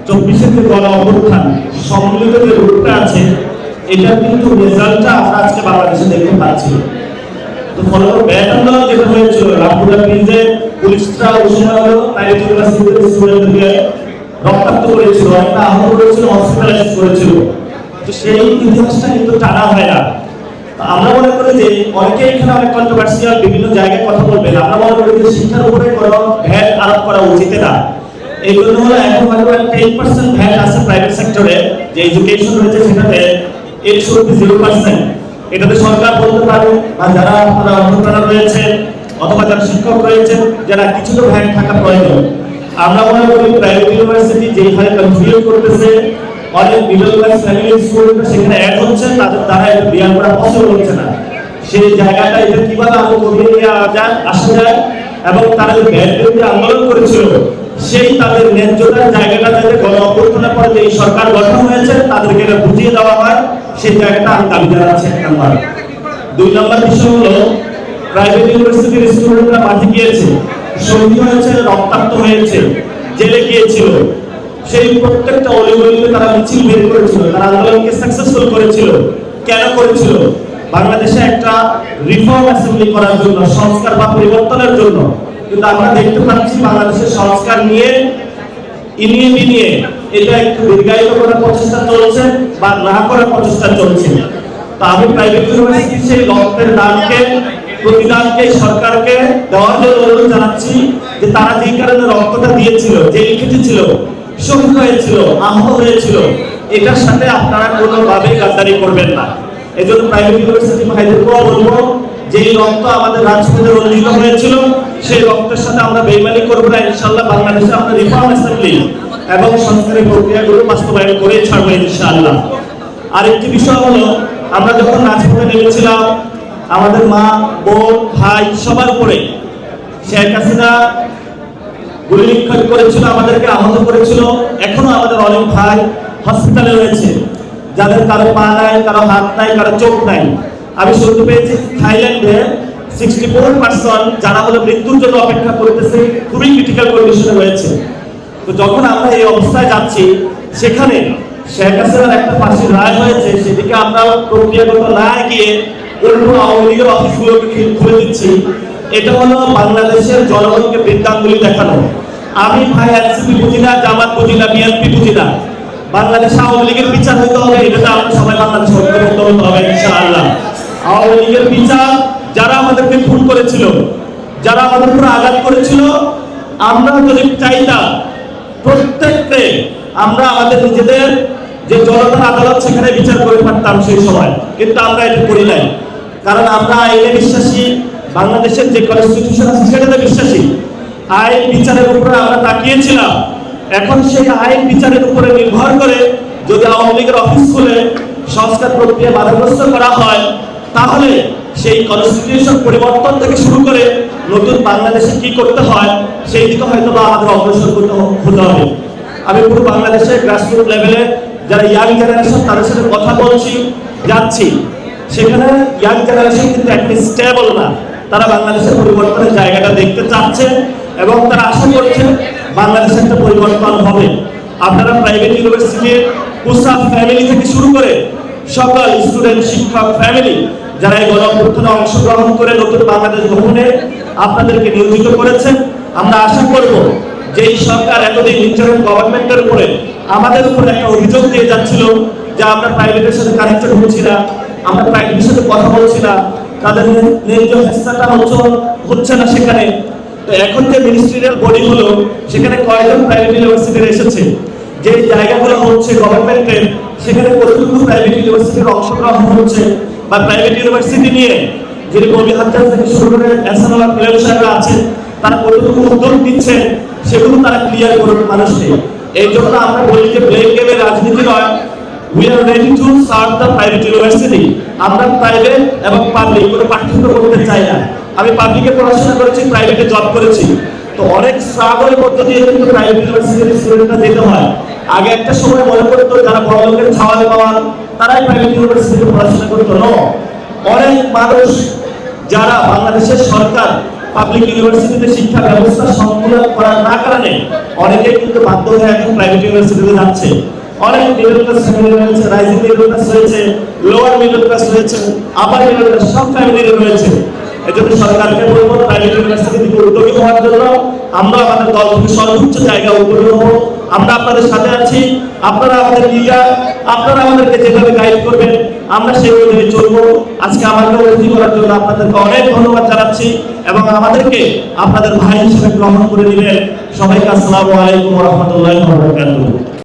24-এর যে গণ অভ্যুত্থান সম্মিলিত যে রূপটা আছে, এটা কিন্তু রেজাল্টটা আমরা আজকে বাংলাদেশে দেখতে পাচ্ছি। তো ফলত ব্যাট আন্দোলন যেটা হয়েছিল, রামপুরা ব্রিজে পুলিশরা উৎসাহ প্রাইভেট ইউনিভার্সিটির স্টুডেন্টদেরকে রক্তাক্ত করেছিল, একটা আহত করেছিল, হসপিটালাইজ করেছিল। তো সেই ইতিহাসটা কিন্তু টানা হয় না। আমরা মনে করি যে অনেকে এখানে অনেক কন্ট্রোভার্সিয়াল বিভিন্ন জায়গায় কথা বলবেন, আমরা মনে করি যে শিক্ষার উপরে কোনো ভ্যাট আরোপ করা উচিত না। এই জন্য হলো এখন হয়তো 10% ভ্যাট আছে প্রাইভেট সেক্টরে, যে এডুকেশন রয়েছে সেটাতে 0%। এটাতে সরকার বলতে পারে, বা যারা আপনারা অন্যপ্রাণ রয়েছেন অথবা যারা শিক্ষক রয়েছেন, যারা কিছু তো ভ্যাট থাকা প্রয়োজন। আমরা মনে করি প্রাইভেট ইউনিভার্সিটি যেই হারে কন্ট্রিবিউট করতেছে, অনেক মিডল ক্লাস ফ্যামিলির স্টুডেন্ট সেখানে অ্যাড হচ্ছে, তাদের দ্বারা এটা বিয়ার করা পসিবল হচ্ছে না। সেই জায়গাটা এটা কিভাবে আরো কমিয়ে নিয়ে আসা যায়, এবং তারা যে ব্যাট বিরোধী আন্দোলন করেছিল সেই তাদের ন্যায্যতার জায়গাটা যাতে গণ অভ্যুত্থানের পরে যে সরকার গঠন হয়েছে তাদেরকে এটা বুঝিয়ে দেওয়া হয়, সেই জায়গাটা আমি দাবি জানাচ্ছি। 1 নম্বর। 2 নম্বর বিষয় হলো প্রাইভেট ইউনিভার্সিটির স্টুডেন্টরা মাঠে গিয়েছে, শহীদ হয়েছে, রক্তাক্ত হয়েছে, জেলে গিয়েছিল, সেই প্রত্যেকটা অলিগলিতে তারা মিছিল বের করেছিল, তারা আন্দোলনকে সাকসেসফুল করেছিল। কেন করেছিল? বাংলাদেশে একটা রিফর্ম অ্যাসেম্বলি করার জন্য, সংস্কার বা পরিবর্তনের জন্য। কিন্তু আমরা দেখতে পাচ্ছি বাংলাদেশের সংস্কার নিয়ে নিয়ে এটা একটু দীর্ঘায়িত করার প্রচেষ্টা চলছে বা না করার প্রচেষ্টা চলছে। তো আমি প্রাইভেট ইউনিভার্সিটির সেই রক্তের দানকে, প্রতিদানকে সরকারকে দেওয়ার জন্য অনুরোধ জানাচ্ছি যে তারা যেই কারণে রক্তটা দিয়েছিল, যে লিখেছিল, শহীদ হয়েছিল, আহত হয়েছিল, এটার সাথে আপনারা কোনোভাবেই গাদ্দারি করবেন না। এই জন্য প্রাইভেট ইউনিভার্সিটি ভাইদেরকেও বলবো যে এই রক্ত আমাদের রাজপথে রঞ্জিত হয়েছিল, সেই রক্তের সাথে আমরা বেইমানি করবো না। ইনশাআল্লাহ বাংলাদেশে আমরা রিফর্ম অ্যাসেম্বলি এবং সংস্কারের প্রক্রিয়াগুলো বাস্তবায়ন করে ছাড়বো ইনশাআল্লাহ। আরেকটি বিষয় হলো, আমরা যখন রাজপথে নেমেছিলাম আমাদের মা, বোন, ভাই সবার উপরে শেখ হাসিনা গুলি নিক্ষেপ করেছিল, আমাদেরকে আহত করেছিল। এখনো আমাদের অনেক ভাই হসপিটালে রয়েছে, যাদের কারো পা নাই, কারো হাত নাই, কারো চোখ নাই। আমি শুনতে পেয়েছি থাইল্যান্ডে 64% যারা হলো মৃত্যুর জন্য অপেক্ষা করতেছে, খুবই ক্রিটিক্যাল কন্ডিশনে রয়েছে। তো যখন আমরা এই অবস্থায় যাচ্ছি, সেখানে শেখ হাসিনার একটা ফাঁসির রায় হয়েছে, সেদিকে আমরা প্রক্রিয়াগত না গিয়ে উল্টো আওয়ামী লীগের অফিসগুলোকে খুলে দিচ্ছি। এটা হলো বাংলাদেশের জনগণকে বৃদ্ধাঙ্গুলি দেখানো। আমি ভাই এনসিপি বুঝি না, জামাত বুঝি না, বিএনপি বুঝি না। বাংলাদেশে আওয়ামী লীগের বিচার হইতে হবে, এটা আমরা সবাই বাংলাদেশে ঐক্যবদ্ধ হতে হবে ইনশাআল্লাহ। আওয়ামী লীগের বিচার, যারা আমাদেরকে খুন করেছিল, যারা আমাদের উপর আঘাত করেছিল, আমরা যদি চাইতাম প্রত্যেককে আমরা আমাদের নিজেদের যে জনতার আদালত সেখানে বিচার করে পারতাম সেই সময়, কিন্তু আমরা এটা করি নাই। কারণ আমরা আইনে বিশ্বাসী, বাংলাদেশের যে কনস্টিটিউশন আছে সেটাতে বিশ্বাসী। আইন বিচারের উপরে আমরা তাকিয়েছিলাম। এখন সেই আইন বিচারের উপরে নির্ভর করে যদি আওয়ামী লীগের অফিস খুলে সংস্কার প্রক্রিয়া বাধাগ্রস্ত করা হয়, তাহলে সেই কনস্টিটিউশন পরিবর্তন থেকে শুরু করে নতুন বাংলাদেশে কি করতে হয় সেই দিকে হয়তো বা আমাদের অগ্রসর হতে হবে। আমি পুরো বাংলাদেশের গ্রাসরুট লেভেলে যারা ইয়াং জেনারেশন তাদের সাথে কথা বলছি, যাচ্ছি, সেখানে ইয়াং জেনারেশন কিন্তু একটি স্টেবল না। তারা বাংলাদেশের পরিবর্তনের জায়গাটা দেখতে চাচ্ছে এবং তারা আশা করছে বাংলাদেশে একটা পরিবর্তন হবে। আপনারা প্রাইভেট ইউনিভার্সিটির পুসা ফ্যামিলি থেকে শুরু করে সকল স্টুডেন্ট, শিক্ষক, ফ্যামিলি যারা এই গণ অভ্যুত্থানে অংশগ্রহণ করে নতুন বাংলাদেশ গঠনে আপনাদেরকে নিয়োজিত করেছেন, আমরা আশা করব যে এই সরকার এতদিন ইন্টারিম গভর্নমেন্টের উপরে আমাদের উপরে একটা অভিযোগ দিয়ে যাচ্ছিল যে আমরা প্রাইভেটের সাথে কানেক্টেড হচ্ছি না, আমরা প্রাইভেটের সাথে কথা বলছি না, তাদের ন্যায্য হেস্তাটা হচ্ছে না সেখানে। তো এখন যে মিনিস্ট্রিয়াল বডি হলো, সেখানে কয়েকজন প্রাইভেট ইউনিভার্সিটির এসেছে, যে জায়গাগুলো হচ্ছে গভর্নমেন্টের, সেখানে কতটুকু প্রাইভেট ইউনিভার্সিটির অংশগ্রহণ হচ্ছে, বা প্রাইভেট ইউনিভার্সিটি নিয়ে যিনি কবি হাজার থেকে শুরু করে এসএনআর প্লেয়ার সাহেবরা আছেন, তারা কতটুকু উদ্যোগ দিচ্ছেন সেগুলো তারা ক্লিয়ার করুন মানুষকে। এই জন্য আমরা বলি যে ব্লেম গেমের রাজনীতি নয়, we are ready to serve the private university. আমরা প্রাইভেট এবং পাবলিক কোনো পার্থক্য করতে চাই না। আমি পাবলিকে পড়াশোনা করেছি, প্রাইভেটে জব করেছি, তো অনেক স্ট্রাগলের মধ্য দিয়ে কিন্তু প্রাইভেট ইউনিভার্সিটির স্টুডেন্টরা যেতে হয়। আগে একটা সময় মনে করতো যারা বড় লোকের খাওয়ালে পাওয়ান তারাই প্রাইভেট ইউনিভার্সিটিতে পড়াশোনা করতো। অনেক মানুষ যারা বাংলাদেশের সরকার পাবলিক ইউনিভার্সিটিতে শিক্ষা ব্যবস্থা সম্পূর্ণ করার না কারণে অনেকেই কিন্তু বাধ্য হয়ে এখন প্রাইভেট ইউনিভার্সিটিতে যাচ্ছে। অনেক মিডল ক্লাস ফ্যামিলি রয়েছে, রাইজিং মিডল ক্লাস রয়েছে, লোয়ার মিডল ক্লাস রয়েছে, আপার মিডল ক্লাস, সব ফ্যামিলি রয়েছে। এজন্য সরকারকে বলবো প্রাইভেট ইউনিভার্সিটি থেকে উদ্যোগী হওয়ার জন্য আমরা আমাদের দল থেকে সর্বোচ্চ জায়গা উদ্যোগী হবো। আমরা আপনাদের সাথে আছি, আপনারা আমাদের লিডার, আপনারা আমাদেরকে যেভাবে গাইড করবেন আমরা সেই অনুযায়ী চলবো। আজকে আমাকে অতিথি করার জন্য আপনাদেরকে অনেক ধন্যবাদ জানাচ্ছি এবং আমাদেরকে আপনাদের ভাই হিসেবে গ্রহণ করে দিলেন। সবাইকে আসসালামু আলাইকুম ওয়া রাহমাতুল্লাহি ওয়া বারাকাতুহু।